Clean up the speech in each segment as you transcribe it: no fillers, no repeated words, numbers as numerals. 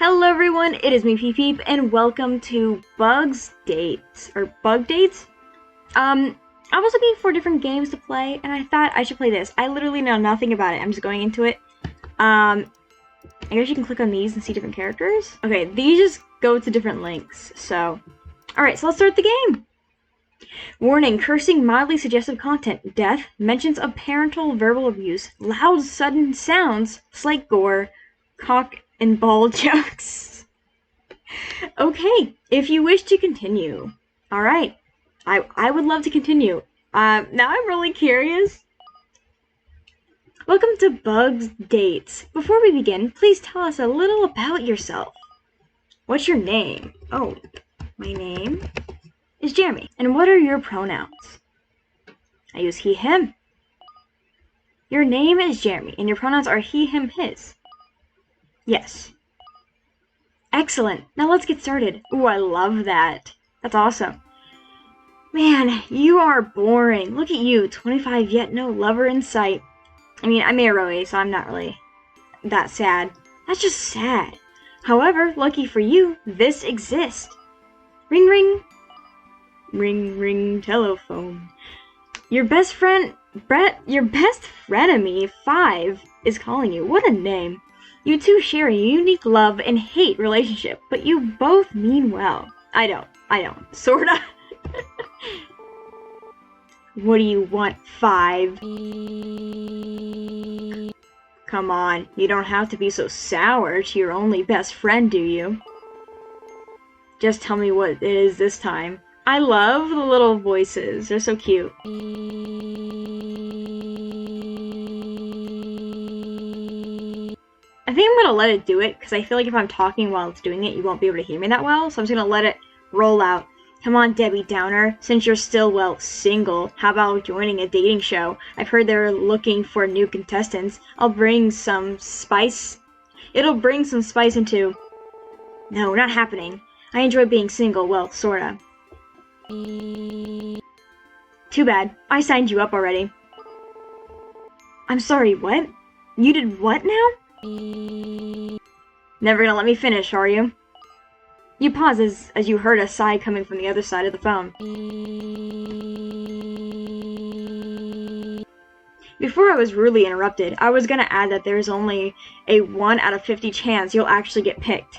Hello everyone, it is me Peep Peep, and welcome to Bug Dates. I was looking for different games to play, and I thought I should play this. I literally know nothing about it. I'm just going into it. I guess you can click on these and see different characters. Okay, these just go to different links, so. Alright, so let's start the game. Warning, cursing, mildly suggestive content, death, mentions of parental verbal abuse, loud sudden sounds, slight gore, cock and ball jokes. Okay, if you wish to continue. Alright, I would love to continue. Now I'm really curious. Welcome to Bug's Dates. Before we begin, please tell us a little about yourself. What's your name? Oh, my name is Jeremy. And what are your pronouns? I use he, him. Your name is Jeremy, and your pronouns are he, him, his. Yes. Excellent. Now let's get started. Ooh, I love that. That's awesome. Man, you are boring. Look at you, 25 yet no lover in sight. I mean, I'm Aroe, so I'm not really that sad. That's just sad. However, lucky for you, this exists. Ring, ring. Ring, ring, telephone. Your best friend, your best frenemy, 5, is calling you. What a name. You two share a unique love and hate relationship, but you both mean well. I don't. Sorta. What do you want, 5? Come on, you don't have to be so sour to your only best friend, do you? Just tell me what it is this time. I love the little voices. They're so cute. I think I'm gonna let it do it, because I feel like if I'm talking while it's doing it, you won't be able to hear me that well, so I'm just gonna let it roll out. Come on, Debbie Downer, since you're still, well, single, how about joining a dating show? I've heard they're looking for new contestants. It'll bring some spice into... No, not happening. I enjoy being single, well, sorta. Too bad. I signed you up already. I'm sorry, what? You did what now? Never gonna let me finish, are you? You pause as you heard a sigh coming from the other side of the phone. Before I was rudely interrupted, I was gonna add that there's only a 1 out of 50 chance you'll actually get picked.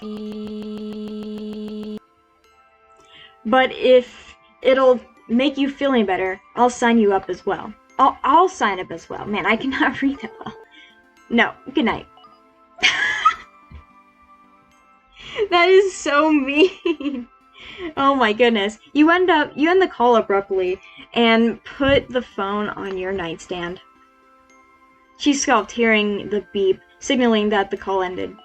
But if it'll make you feel any better, I'll sign you up as well. I'll sign up as well. Man, I cannot read that well. No, good night. That is so mean. Oh my goodness. You end the call abruptly and put the phone on your nightstand. She scoffed, hearing the beep, signaling that the call ended.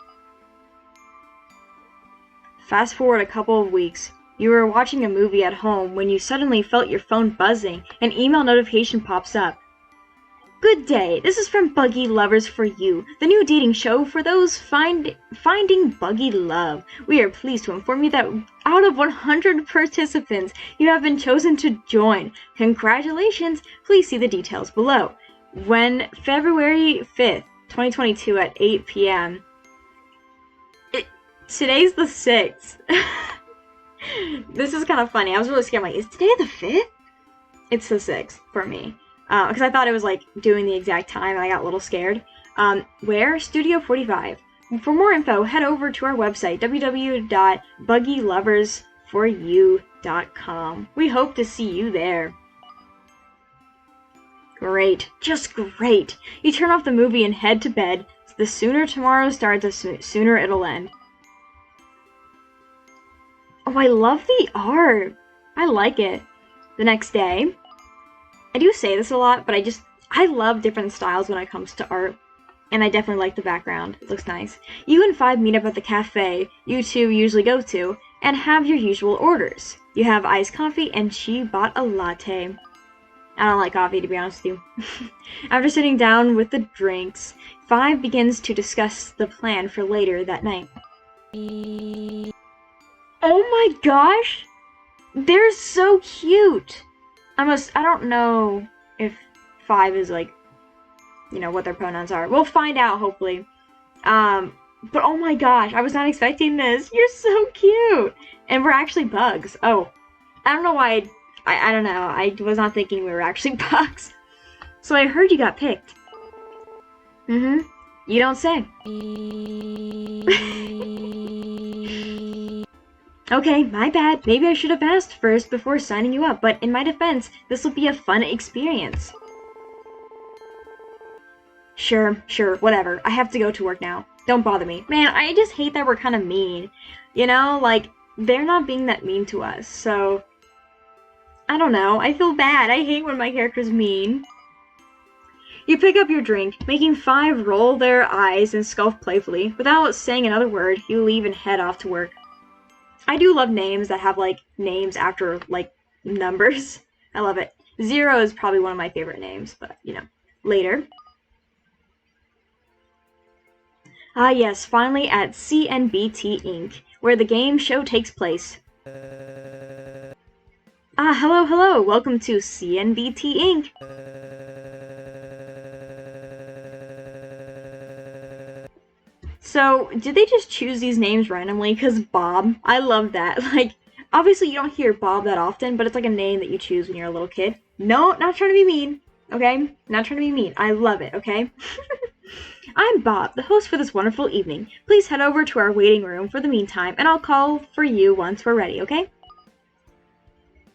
Fast forward a couple of weeks. You were watching a movie at home when you suddenly felt your phone buzzing. An email notification pops up. Good day, this is from Buggy Lovers for You, the new dating show for those finding buggy love. We are pleased to inform you that out of 100 participants, you have been chosen to join. Congratulations, please see the details below. When February 5th, 2022 at 8 p.m. Today's the 6th. This is kind of funny. I was really scared. I'm like, is today the 5th? It's the 6th for me. Because I thought it was like doing the exact time and I got a little scared. Where? Studio 45. For more info, head over to our website, www.buggyloversforyou.com. We hope to see you there. Great. Just great. You turn off the movie and head to bed. The sooner tomorrow starts, the sooner it'll end. Oh, I love the art. I like it. The next day. I do say this a lot, but I love different styles when it comes to art. And I definitely like the background. It looks nice. You and 5 meet up at the cafe you two usually go to and have your usual orders. You have iced coffee and she bought a latte. I don't like coffee, to be honest with you. After sitting down with the drinks, 5 begins to discuss the plan for later that night. Oh my gosh! They're so cute! I don't know if 5 is like, you know, what their pronouns are. We'll find out, hopefully. But oh my gosh, I was not expecting this. You're so cute. And we're actually bugs. Oh, I don't know why. I don't know. I was not thinking we were actually bugs. So I heard you got picked. Mm-hmm. You don't say. Okay, my bad. Maybe I should have asked first before signing you up, but in my defense, this will be a fun experience. Sure, whatever. I have to go to work now. Don't bother me. Man, I just hate that we're kind of mean. You know, like, they're not being that mean to us, so... I don't know. I feel bad. I hate when my character's mean. You pick up your drink, making 5 roll their eyes and scoff playfully. Without saying another word, you leave and head off to work. I do love names that have, like, names after, like, numbers. I love it. 0 is probably one of my favorite names, but, you know, later. Ah yes, finally at CNBT Inc., where the game show takes place. Ah, hello, welcome to CNBT Inc. So, did they just choose these names randomly? Because Bob, I love that. Like, obviously you don't hear Bob that often, but it's like a name that you choose when you're a little kid. No, not trying to be mean, okay? Not trying to be mean. I love it, okay? I'm Bob, the host for this wonderful evening. Please head over to our waiting room for the meantime, and I'll call for you once we're ready, okay?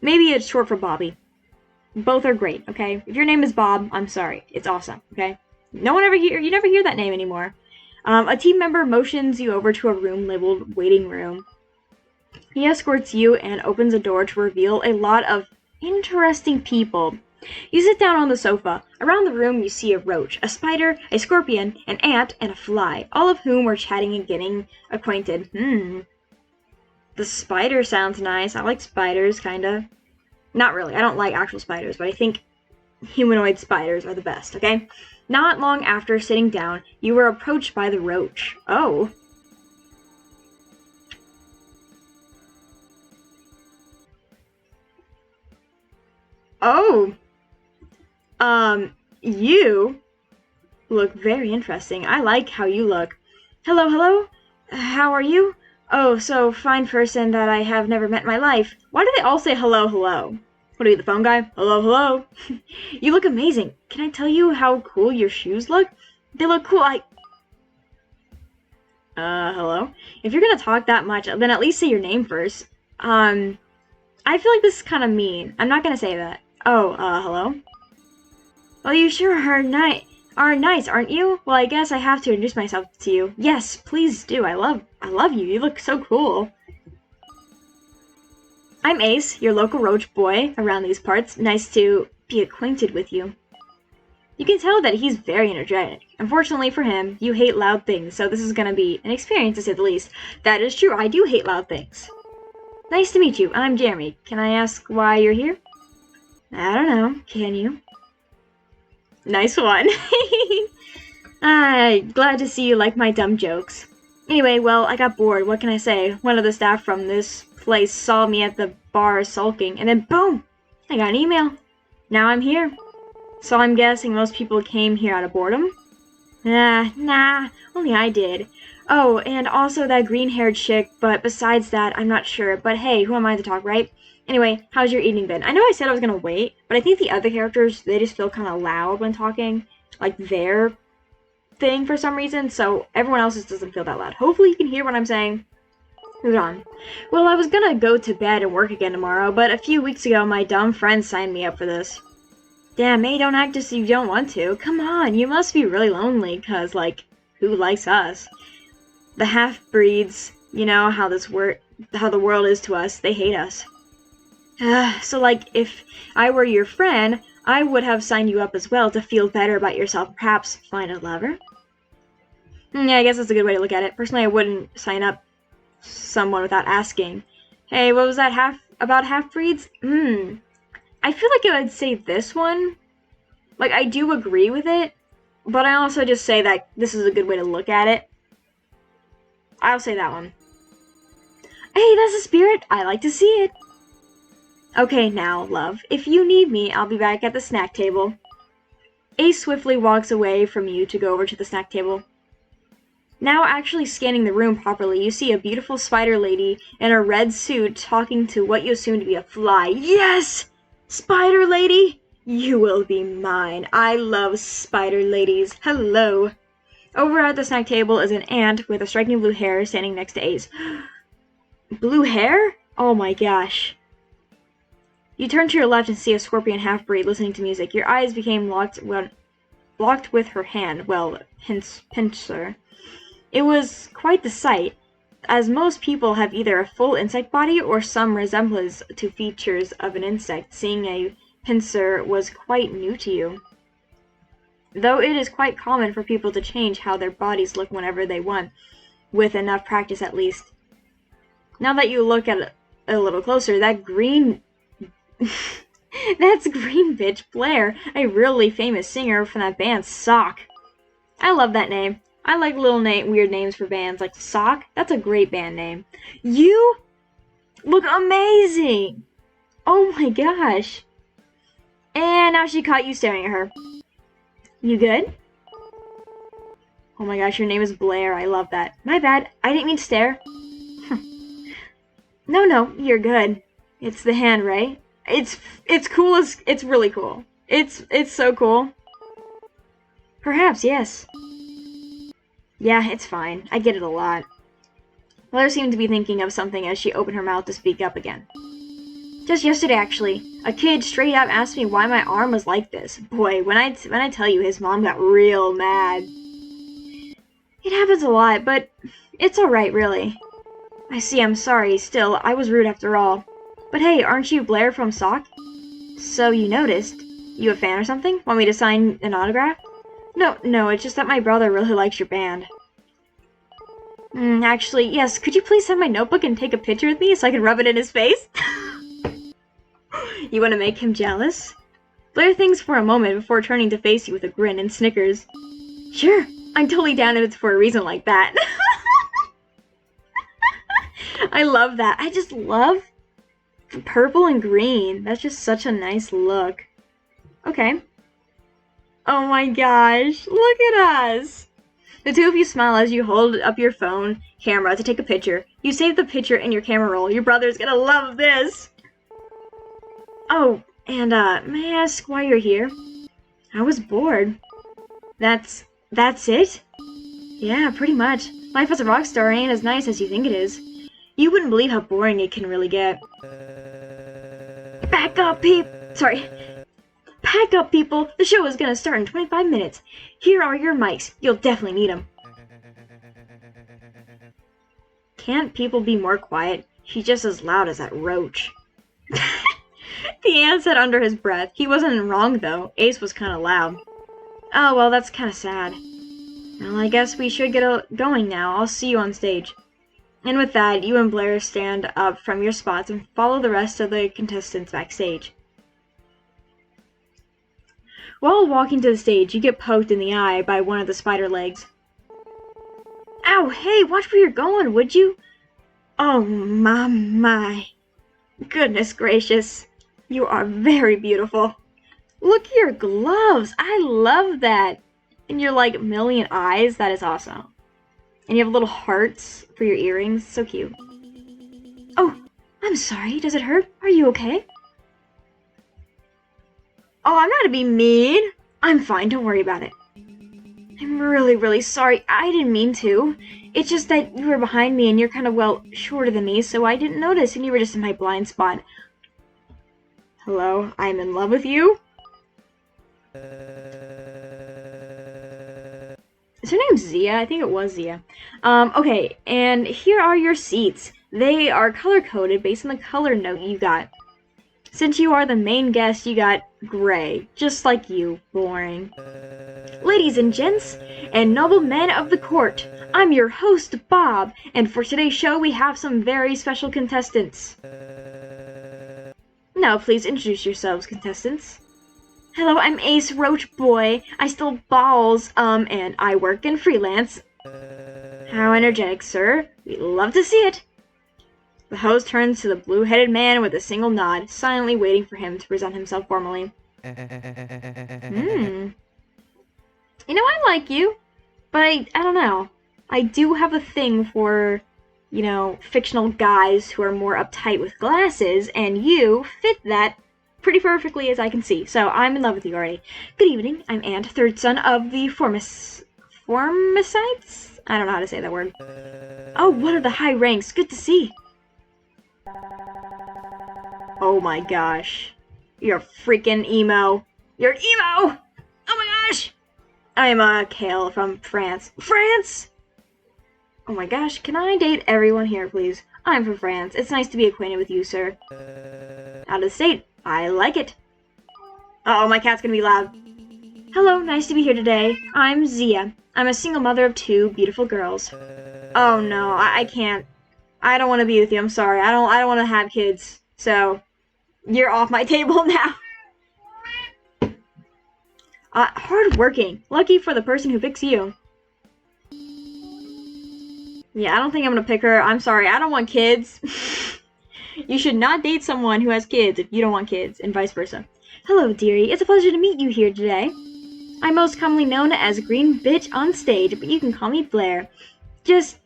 Maybe it's short for Bobby. Both are great, okay? If your name is Bob, I'm sorry. It's awesome, okay? You never hear that name anymore. A team member motions you over to a room labeled waiting room. He escorts you and opens a door to reveal a lot of interesting people. You sit down on the sofa. Around the room you see a roach, a spider, a scorpion, an ant, and a fly, all of whom are chatting and getting acquainted. The spider sounds nice. I like spiders, kinda. Not really. I don't like actual spiders, but I think humanoid spiders are the best, okay? Not long after sitting down, you were approached by the roach. Oh. Oh. You look very interesting. I like how you look. Hello? How are you? Oh, so fine person that I have never met in my life. Why do they all say hello? What are you, the phone guy? Hello? You look amazing. Can I tell you how cool your shoes look? They look cool. Hello? If you're gonna talk that much, then at least say your name first. I feel like this is kind of mean. I'm not gonna say that. Oh, hello? Well, you sure are nice, aren't you? Well, I guess I have to introduce myself to you. Yes, please do. I love you. You look so cool. I'm Ace, your local roach boy around these parts. Nice to be acquainted with you. You can tell that he's very energetic. Unfortunately for him, you hate loud things, so this is gonna be an experience to say the least. That is true, I do hate loud things. Nice to meet you. I'm Jeremy. Can I ask why you're here? I don't know. Can you? Nice one. Glad to see you like my dumb jokes. Anyway, well, I got bored. What can I say? One of the staff from this place saw me at the bar sulking, and then boom! I got an email. Now I'm here. So I'm guessing most people came here out of boredom? Nah, only I did. Oh, and also that green-haired chick, but besides that, I'm not sure. But hey, who am I to talk, right? Anyway, how's your evening been? I know I said I was gonna wait, but I think the other characters, they just feel kind of loud when talking. Like their thing for some reason, so everyone else's doesn't feel that loud. Hopefully you can hear what I'm saying. Moving on. Well, I was gonna go to bed and work again tomorrow, but a few weeks ago my dumb friend signed me up for this. Damn, May, don't act as if you don't want to. Come on, you must be really lonely, cause, like, who likes us? The half-breeds, you know how the world is to us, they hate us. So, like, if I were your friend, I would have signed you up as well to feel better about yourself, perhaps find a lover? Yeah, I guess that's a good way to look at it. Personally, I wouldn't sign up someone without asking. Hey, what was that about half-breeds? I feel like I would say this one. Like, I do agree with it, but I also just say that this is a good way to look at it. I'll say that one. Hey, that's a spirit. I like to see it. Okay, now, love, if you need me, I'll be back at the snack table. Ace swiftly walks away from you to go over to the snack table. Now actually scanning the room properly, you see a beautiful spider lady in a red suit talking to what you assume to be a fly. Yes! Spider lady! You will be mine. I love spider ladies. Hello. Over at the snack table is an ant with a striking blue hair standing next to Ace. Blue hair? Oh my gosh. You turn to your left and see a scorpion half-breed listening to music. Your eyes became locked with her hand. Well, pincer. It was quite the sight, as most people have either a full insect body or some resemblance to features of an insect. Seeing a pincer was quite new to you, though it is quite common for people to change how their bodies look whenever they want, with enough practice at least. Now that you look at it a little closer, that green... that's Green Bitch Blair, a really famous singer from that band Sock. I love that name. I like little weird names for bands, like Sock. That's a great band name. You look amazing! Oh my gosh. And now she caught you staring at her. You good? Oh my gosh, your name is Blair. I love that. My bad. I didn't mean to stare. No, you're good. It's the hand, right? It's cool it's really cool. It's so cool. Perhaps, yes. Yeah, it's fine. I get it a lot. Blair seemed to be thinking of something as she opened her mouth to speak up again. Just yesterday, actually, a kid straight up asked me why my arm was like this. Boy, when I tell you, his mom got real mad. It happens a lot, but it's alright, really. I see, I'm sorry. Still, I was rude after all. But hey, aren't you Blair from Sock? So you noticed. You a fan or something? Want me to sign an autograph? No, it's just that my brother really likes your band. Actually, yes, could you please send my notebook and take a picture with me so I can rub it in his face? You want to make him jealous? Blair thinks for a moment before turning to face you with a grin and snickers. Sure, I'm totally down if it's for a reason like that. I love that. I just love purple and green. That's just such a nice look. Okay. Oh my gosh, look at us! The two of you smile as you hold up your phone camera to take a picture. You save the picture in your camera roll. Your brother's gonna love this! Oh, and may I ask why you're here? I was bored. That's it? Yeah, pretty much. Life as a rock star ain't as nice as you think it is. You wouldn't believe how boring it can really get. Back up, Pack up, people! The show is gonna start in 25 minutes. Here are your mics. You'll definitely need them. Can't people be more quiet? She's just as loud as that roach. The ant said under his breath. He wasn't wrong, though. Ace was kinda loud. Oh, well, that's kinda sad. Well, I guess we should get going now. I'll see you on stage. And with that, you and Blair stand up from your spots and follow the rest of the contestants backstage. While walking to the stage, you get poked in the eye by one of the spider legs. Ow, hey, watch where you're going, would you? Oh, my. Goodness gracious. You are very beautiful. Look at your gloves. I love that. And your, million eyes. That is awesome. And you have little hearts for your earrings. So cute. Oh, I'm sorry. Does it hurt? Are you okay? Oh, I'm not gonna be mean. I'm fine, don't worry about it. I'm really, really sorry. I didn't mean to. It's just that you were behind me and you're kind of, shorter than me, so I didn't notice and you were just in my blind spot. Hello, I'm in love with you? Is her name Zia? I think it was Zia. Okay, and here are your seats. They are color-coded based on the color note you got. Since you are the main guest, you got gray, just like you. Boring. Ladies and gents, and noble men of the court, I'm your host, Bob, and for today's show we have some very special contestants. Now please introduce yourselves, contestants. Hello, I'm Ace Roach Boy. I steal balls, and I work in freelance. How energetic, sir. We love to see it. The host turns to the blue-headed man with a single nod, silently waiting for him to present himself formally. You know, I like you, but I don't know. I do have a thing for, you know, fictional guys who are more uptight with glasses, and you fit that pretty perfectly as I can see. So I'm in love with you already. Good evening, I'm Ant, third son of the Formicites? I don't know how to say that word. Oh, one of the high ranks, good to see. Oh my gosh. You're freaking emo. You're emo! Oh my gosh! I'm Kale from France. France! Oh my gosh, can I date everyone here, please? I'm from France. It's nice to be acquainted with you, sir. Out of the state. I like it. Uh-oh, my cat's gonna be loud. Hello, nice to be here today. I'm Zia. I'm a single mother of 2 beautiful girls. Oh no, I can't. I don't want to be with you, I'm sorry. I don't want to have kids. So, you're off my table now. Hard-working. Lucky for the person who picks you. Yeah, I don't think I'm gonna pick her. I'm sorry, I don't want kids. You should not date someone who has kids if you don't want kids, and vice versa. Hello, dearie. It's a pleasure to meet you here today. I'm most commonly known as Green Bitch on stage, but you can call me Blair. Just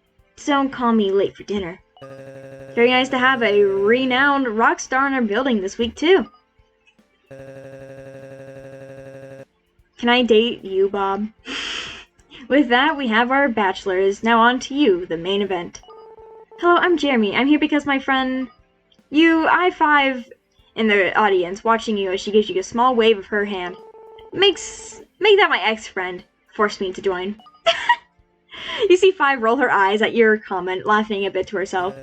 don't call me late for dinner. Very nice to have a renowned rock star in our building this week, too. Can I date you, Bob? With that, we have our bachelors. Now on to you, the main event. Hello, I'm Jeremy. I'm here because my friend... You I-5 in the audience, watching you as she gives you a small wave of her hand. Make that my ex-friend. Force me to join. You see 5 roll her eyes at your comment, laughing a bit to herself.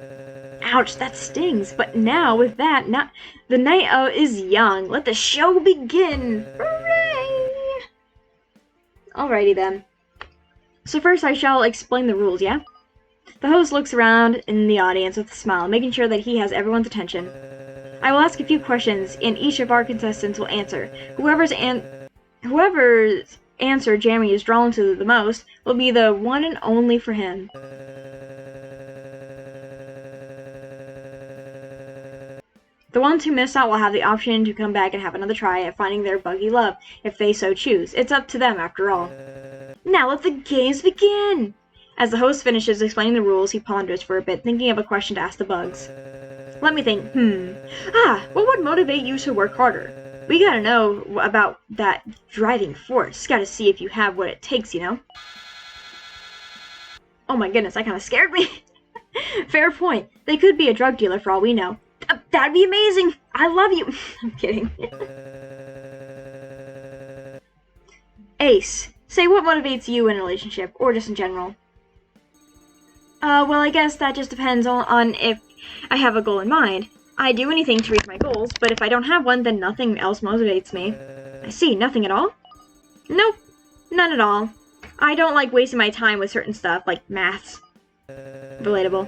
Ouch, that stings. But now, with that, the night is young. Let the show begin. Hooray! Alrighty then. So first I shall explain the rules, yeah? The host looks around in the audience with a smile, making sure that he has everyone's attention. I will ask a few questions, and each of our contestants will answer. Whoever's answer Jeremy is drawn to the most will be the one and only for him. The ones who miss out will have the option to come back and have another try at finding their buggy love, if they so choose. It's up to them, after all. Now let the games begin! As the host finishes explaining the rules, he ponders for a bit, thinking of a question to ask the bugs. Let me think. What would motivate you to work harder? We gotta know about that driving force. Gotta see if you have what it takes, you know? Oh my goodness, that kinda scared me. Fair point. They could be a drug dealer for all we know. That'd be amazing! I love you! I'm kidding. Ace, say what motivates you in a relationship, or just in general. Well, I guess that just depends on if I have a goal in mind. I do anything to reach my goals, but if I don't have one, then nothing else motivates me. I see, nothing at all? Nope, none at all. I don't like wasting my time with certain stuff, like maths. Relatable.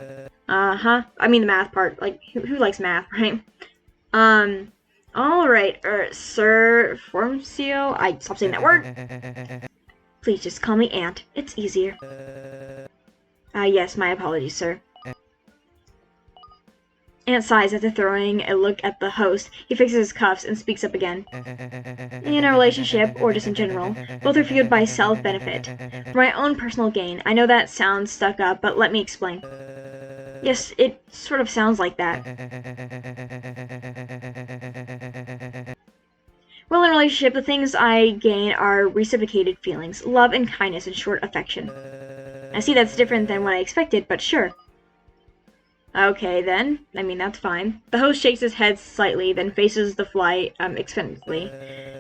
I mean the math part, like, who likes math, right? Alright, Sir Formcio, I stopped saying that word. Please just call me Ant, it's easier. Yes, my apologies, sir. Ant sighs after throwing a look at the host. He fixes his cuffs and speaks up again. In a relationship, or just in general, both are fueled by self-benefit. For my own personal gain. I know that sounds stuck up, but let me explain. Yes, it sort of sounds like that. Well, in a relationship, the things I gain are reciprocated feelings, love and kindness, and short affection. I see that's different than what I expected, but sure. Okay, then. I mean, that's fine. The host shakes his head slightly, then faces the fly, expectantly.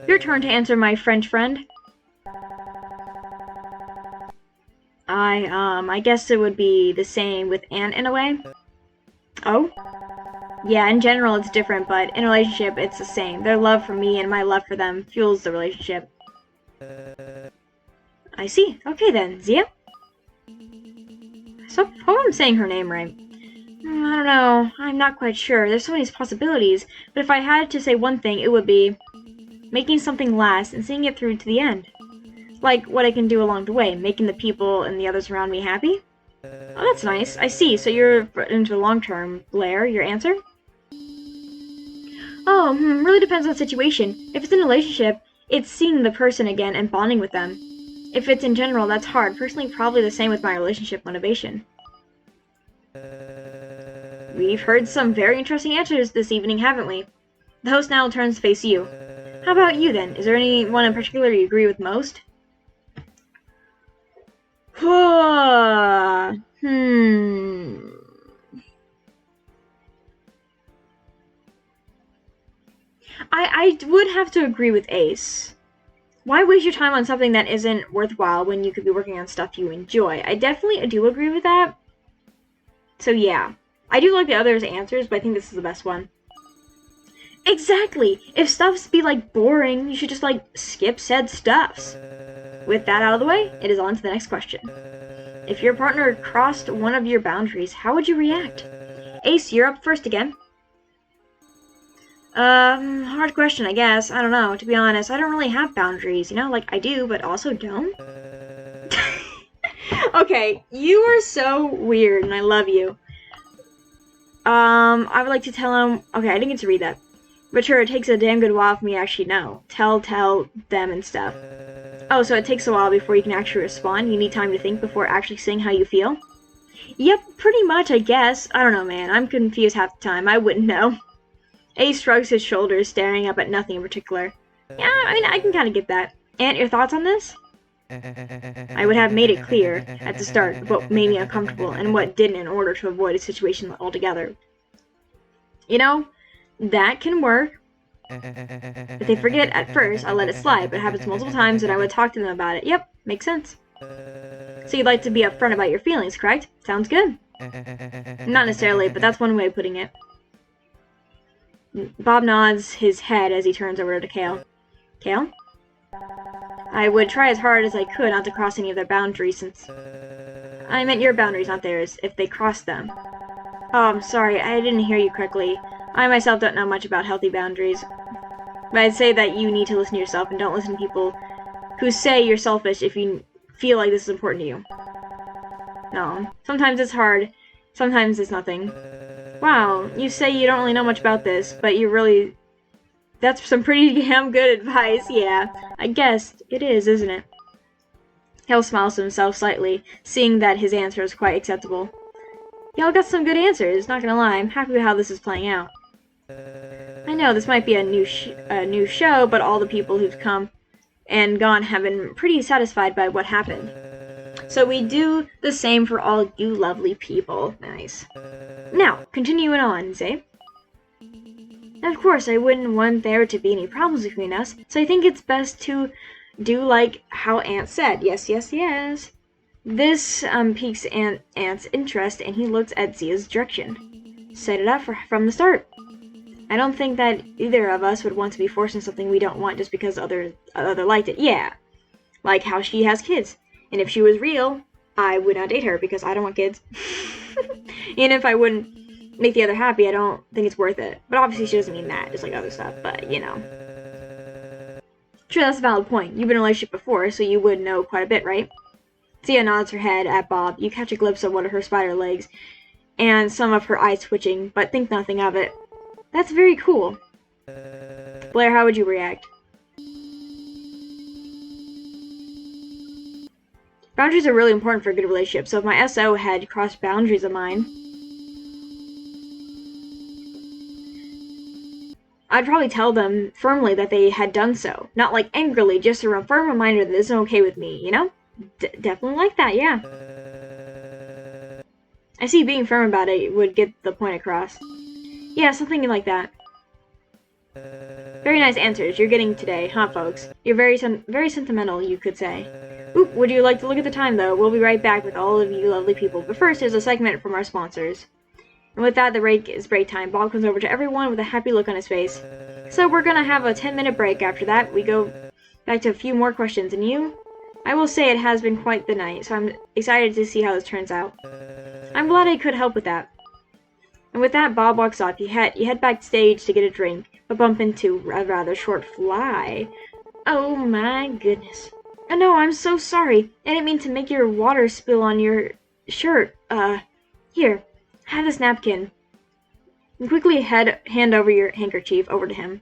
Your turn to answer, my French friend. I guess it would be the same with Ant in a way. Oh? Yeah, in general it's different, but in a relationship it's the same. Their love for me and my love for them fuels the relationship. I see. Okay then, Zia? So, hope I'm saying her name right. I don't know. I'm not quite sure. There's so many possibilities, but if I had to say one thing, it would be making something last and seeing it through to the end. Like what I can do along the way, making the people and the others around me happy. Oh, that's nice. I see. So you're into the long term. Blair, your answer? Oh, really depends on the situation. If it's in a relationship, it's seeing the person again and bonding with them. If it's in general, that's hard. Personally, probably the same with my relationship motivation. We've heard some very interesting answers this evening, haven't we? The host now turns to face you. How about you, then? Is there anyone in particular you agree with most? I would have to agree with Ace. Why waste your time on something that isn't worthwhile when you could be working on stuff you enjoy? I definitely do agree with that. So yeah. I do like the others' answers, but I think this is the best one. Exactly! If stuffs be, like, boring, you should just, like, skip said stuffs. With that out of the way, it is on to the next question. If your partner crossed one of your boundaries, how would you react? Ace, you're up first again. Hard question, I guess. I don't know. To be honest, I don't really have boundaries, you know? Like, I do, but also don't. Okay, you are so weird, and I love you. I would like to tell him... Okay, I didn't get to read that. But sure, it takes a damn good while for me to actually know. Tell them and stuff. Oh, so it takes a while before you can actually respond? You need time to think before actually saying how you feel? Yep, pretty much, I guess. I don't know, man. I'm confused half the time. I wouldn't know. Ace shrugs his shoulders, staring up at nothing in particular. Yeah, I mean, I can kind of get that. Aunt, your thoughts on this? I would have made it clear at the start what made me uncomfortable and what didn't in order to avoid a situation altogether. You know, that can work. If they forget at first, I'll let it slide, but it happens multiple times and I would talk to them about it. Yep, makes sense. So you'd like to be upfront about your feelings, correct? Sounds good. Not necessarily, but that's one way of putting it. Bob nods his head as he turns over to Kale. Kale? I would try as hard as I could not to cross any of their boundaries since... I meant your boundaries, not theirs, if they crossed them. Oh, I'm sorry, I didn't hear you correctly. I myself don't know much about healthy boundaries. But I'd say that you need to listen to yourself and don't listen to people who say you're selfish if you feel like this is important to you. No, sometimes it's hard, sometimes it's nothing. Wow, you say you don't really know much about this, but you really... That's some pretty damn good advice, yeah. I guess it is, isn't it? Hale smiles to himself slightly, seeing that his answer is quite acceptable. Y'all got some good answers, not gonna lie. I'm happy with how this is playing out. I know this might be a new show, but all the people who've come and gone have been pretty satisfied by what happened. So we do the same for all you lovely people. Nice. Now, continuing on, say. Of course, I wouldn't want there to be any problems between us, so I think it's best to do like how Aunt said. Yes, yes, yes. This piques Aunt's interest, and he looks at Zia's direction. Set it up from the start. I don't think that either of us would want to be forcing something we don't want just because other liked it. Yeah, like how she has kids. And if she was real, I would not date her because I don't want kids. And if I wouldn't make the other happy, I don't think it's worth it. But obviously she doesn't mean that, just like other stuff, but you know. Sure, that's a valid point. You've been in a relationship before, so you would know quite a bit, right? Zia nods her head at Bob. You catch a glimpse of one of her spider legs and some of her eyes twitching, but think nothing of it. That's very cool. Blair, how would you react? Boundaries are really important for a good relationship, so if my SO had crossed boundaries of mine, I'd probably tell them firmly that they had done so. Not like angrily, just a firm reminder that this isn't okay with me, you know? Definitely like that, yeah. I see being firm about it would get the point across. Yeah, something like that. Very nice answers you're getting today, huh, folks? You're very sentimental, you could say. Oop, would you like to look at the time, though? We'll be right back with all of you lovely people. But first, there's a segment from our sponsors. And with that, the break is break time. Bob comes over to everyone with a happy look on his face. So we're gonna have a 10-minute break after that. We go back to a few more questions. And you? I will say it has been quite the night, so I'm excited to see how this turns out. I'm glad I could help with that. And with that, Bob walks off. You head backstage to get a drink, but bump into a rather short fly. Oh my goodness. Oh no, I'm so sorry. I didn't mean to make your water spill on your shirt. Here, have this napkin. And quickly hand over your handkerchief over to him.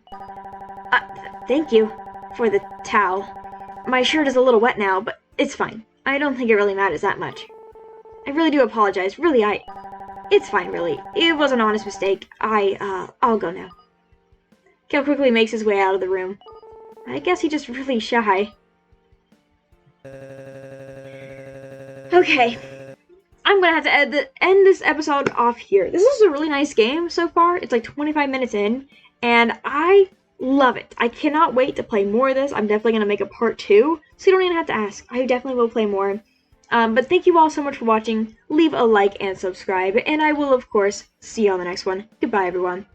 Thank you for the towel. My shirt is a little wet now, but It's fine. I don't think it really matters that much. I really do apologize. Really, It's fine, really. It was an honest mistake. I'll go now. Kel quickly makes his way out of the room. I guess he's just really shy. Okay. I'm gonna have to end this episode off here. This is a really nice game so far. It's like 25 minutes in, and I love it. I cannot wait to play more of this. I'm definitely gonna make a part 2, so you don't even have to ask. I definitely will play more. But thank you all so much for watching. Leave a like and subscribe, and I will, of course, see you on the next one. Goodbye, everyone.